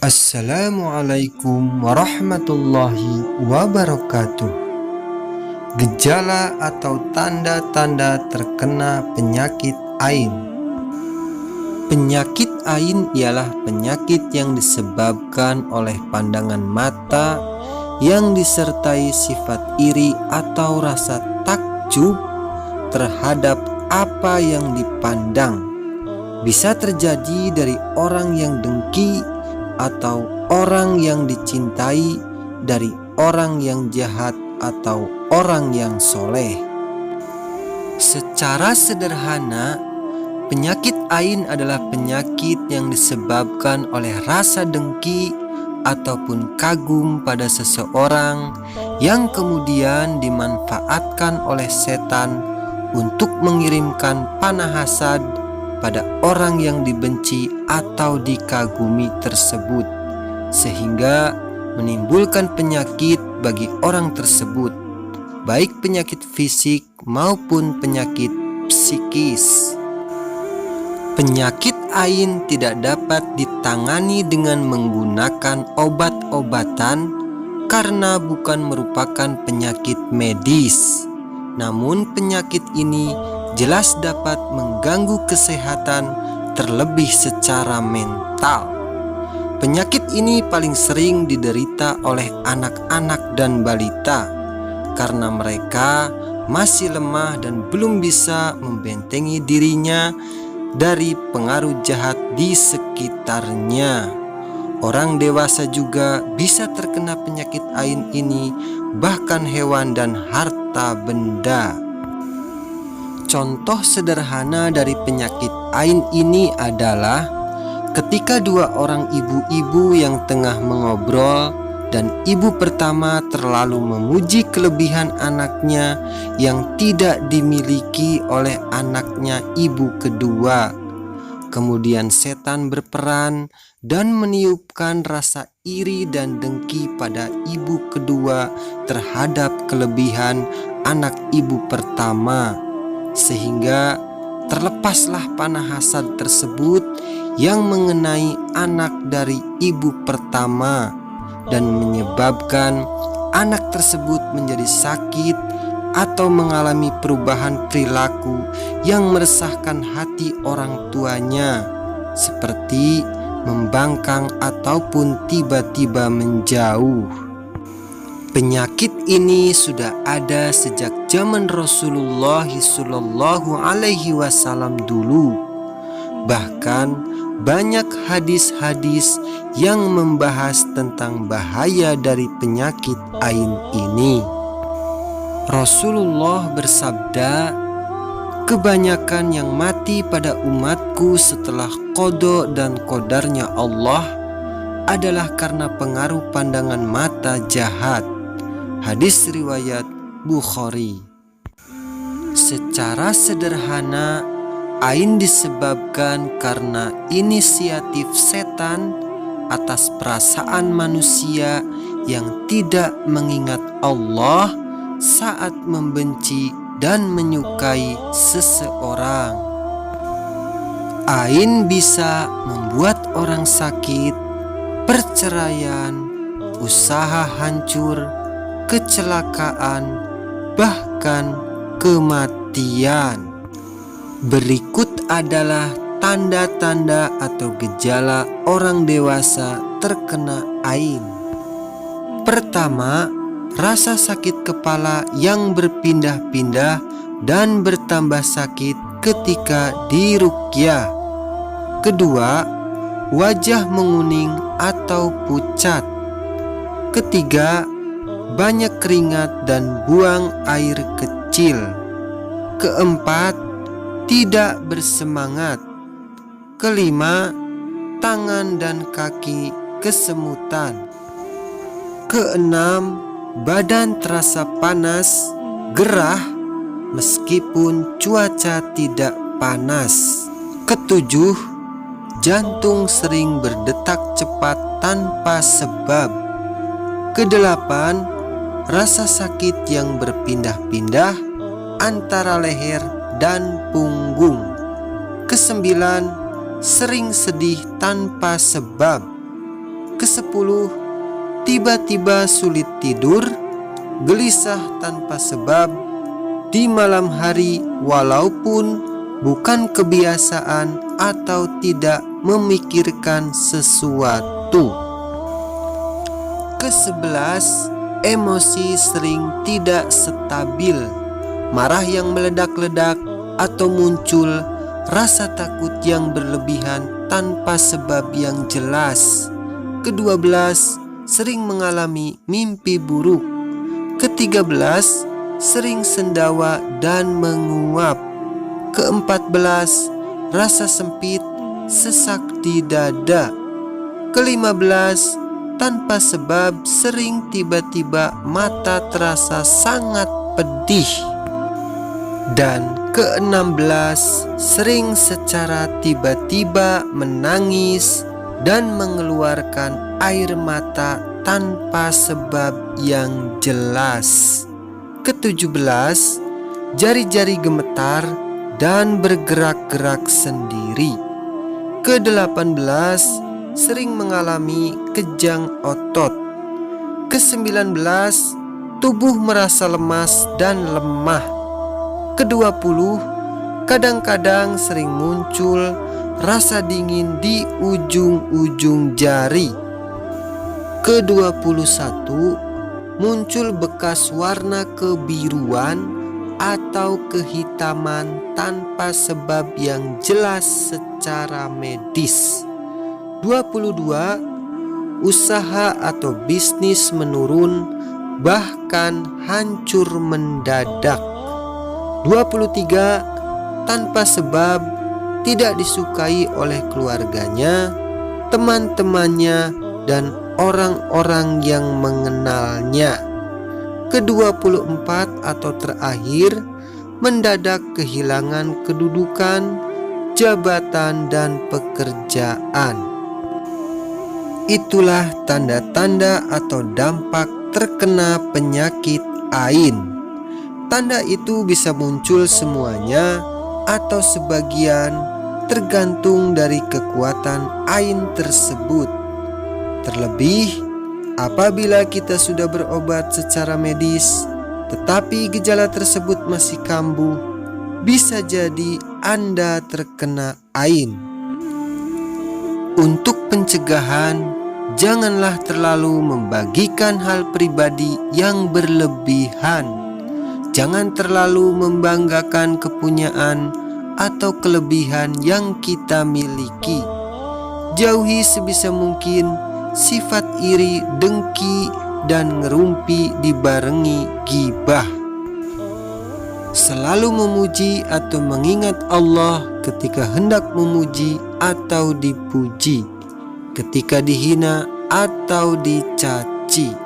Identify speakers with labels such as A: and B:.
A: Assalamualaikum warahmatullahi wabarakatuh. Gejala atau tanda-tanda terkena penyakit ain. Penyakit ain ialah penyakit yang disebabkan oleh pandangan mata yang disertai sifat iri atau rasa takjub terhadap apa yang dipandang. Bisa terjadi dari orang yang dengki atau orang yang dicintai, dari orang yang jahat atau orang yang soleh. Secara sederhana, penyakit ain adalah penyakit yang disebabkan oleh rasa dengki ataupun kagum pada seseorang yang kemudian dimanfaatkan oleh setan untuk mengirimkan panah hasad pada orang yang dibenci atau dikagumi tersebut, sehingga menimbulkan penyakit bagi orang tersebut, baik penyakit fisik maupun penyakit psikis. Penyakit ain tidak dapat ditangani dengan menggunakan obat-obatan karena bukan merupakan penyakit medis. Namun penyakit ini jelas dapat mengganggu kesehatan, terlebih secara mental. Penyakit ini paling sering diderita oleh anak-anak dan balita karena mereka masih lemah dan belum bisa membentengi dirinya dari pengaruh jahat di sekitarnya. Orang dewasa juga bisa terkena penyakit ain ini, bahkan hewan dan harta benda. Contoh sederhana dari penyakit ain ini adalah ketika dua orang ibu-ibu yang tengah mengobrol dan ibu pertama terlalu memuji kelebihan anaknya yang tidak dimiliki oleh anaknya ibu kedua. Kemudian setan berperan dan meniupkan rasa iri dan dengki pada ibu kedua terhadap kelebihan anak ibu pertama, sehingga terlepaslah panah hasad tersebut yang mengenai anak dari ibu pertama dan menyebabkan anak tersebut menjadi sakit atau mengalami perubahan perilaku yang meresahkan hati orang tuanya, seperti membangkang ataupun tiba-tiba menjauh. Penyakit ini sudah ada sejak zaman Rasulullah SAW dulu. Bahkan banyak hadis-hadis yang membahas tentang bahaya dari penyakit ain ini. Rasulullah bersabda, "Kebanyakan yang mati pada umatku setelah qada dan qadarnya Allah adalah karena pengaruh pandangan mata jahat." Hadis riwayat Bukhari. Secara sederhana, ain disebabkan karena inisiatif setan atas perasaan manusia yang tidak mengingat Allah saat membenci dan menyukai seseorang. Ain bisa membuat orang sakit, perceraian, usaha hancur, kecelakaan, bahkan kematian. Berikut adalah tanda-tanda atau gejala orang dewasa terkena ain. Pertama, rasa sakit kepala yang berpindah-pindah dan bertambah sakit ketika diruqyah. Kedua, wajah menguning atau pucat. Ketiga, banyak keringat dan buang air kecil. Keempat, tidak bersemangat. Kelima, tangan dan kaki kesemutan. Keenam, badan terasa panas, gerah meskipun cuaca tidak panas. Ketujuh, jantung sering berdetak cepat tanpa sebab. Kedelapan, rasa sakit yang berpindah-pindah antara leher dan punggung. Kesembilan, sering sedih tanpa sebab. Kesepuluh, tiba-tiba sulit tidur, gelisah tanpa sebab di malam hari walaupun bukan kebiasaan atau tidak memikirkan sesuatu. Kesebelas, emosi sering tidak stabil, marah yang meledak-ledak atau muncul rasa takut yang berlebihan tanpa sebab yang jelas. Kedua belas, sering mengalami mimpi buruk. Ketiga belas, sering sendawa dan menguap. Keempat belas, rasa sempit, sesak di dada. Kelima belas, tanpa sebab sering tiba-tiba mata terasa sangat pedih. Dan ke-16, sering secara tiba-tiba menangis dan mengeluarkan air mata tanpa sebab yang jelas. Ke-17, jari-jari gemetar dan bergerak-gerak sendiri. Ke-18, sering mengalami kejang otot. Ke-19, tubuh merasa lemas dan lemah. Ke-20, kadang-kadang sering muncul rasa dingin di ujung-ujung jari. Ke-21, muncul bekas warna kebiruan atau kehitaman tanpa sebab yang jelas secara medis. 22, usaha atau bisnis menurun bahkan hancur mendadak. 23, tanpa sebab tidak disukai oleh keluarganya, teman-temannya, dan orang-orang yang mengenalnya. Ke-24 atau terakhir, mendadak kehilangan kedudukan, jabatan, dan pekerjaan. Itulah tanda-tanda atau dampak terkena penyakit ain. Tanda itu bisa muncul semuanya atau sebagian, tergantung dari kekuatan ain tersebut. Terlebih apabila kita sudah berobat secara medis tetapi gejala tersebut masih kambuh, bisa jadi Anda terkena ain. Untuk pencegahan, janganlah terlalu membagikan hal pribadi yang berlebihan. Jangan terlalu membanggakan kepunyaan atau kelebihan yang kita miliki. Jauhi sebisa mungkin sifat iri, dengki, dan ngerumpi dibarengi gibah. Selalu memuji atau mengingat Allah ketika hendak memuji atau dipuji, ketika dihina atau dicaci.